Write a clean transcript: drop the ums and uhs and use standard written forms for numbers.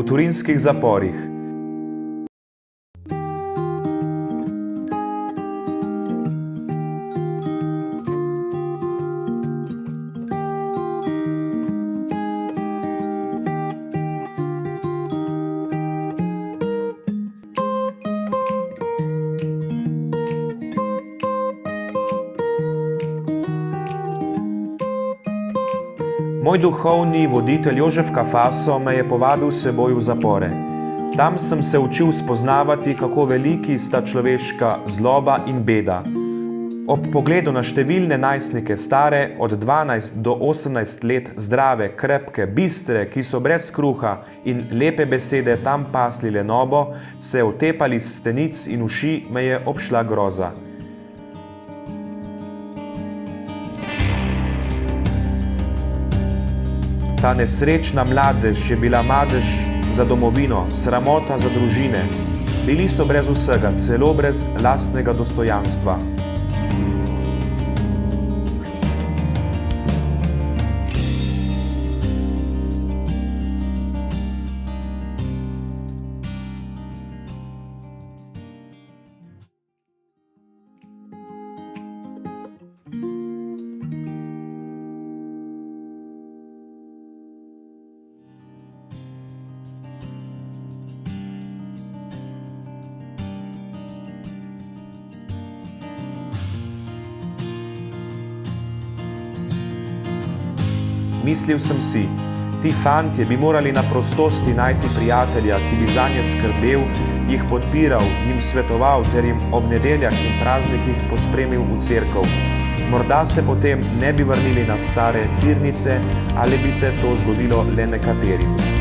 v turinskih zaporih. Moj duhovni voditelj Jožef Kafaso me je povabil s seboj v zapore. Tam sem se učil spoznavati, kako veliki sta človeška zloba in beda. Ob pogledu na številne najstnike stare, od 12 do 18 let, zdrave, krepke, bistre, ki so brez kruha in lepe besede tam pasli lenobo, se otepali s stenic in uši, me je obšla groza. Ta nesrečna mladež je bila madež za domovino, sramota za družine. Bili so brez vsega, celo brez lastnega dostojanstva. Mislil sem si, ti fantje bi morali na prostosti najti prijatelja, ki bi zanje skrbel, jih podpiral, jim svetoval ter jim ob nedeljah in praznikih pospremil v cerkev. Morda se potem ne bi vrnili na stare tirnice ali bi se to zgodilo le nekaterim.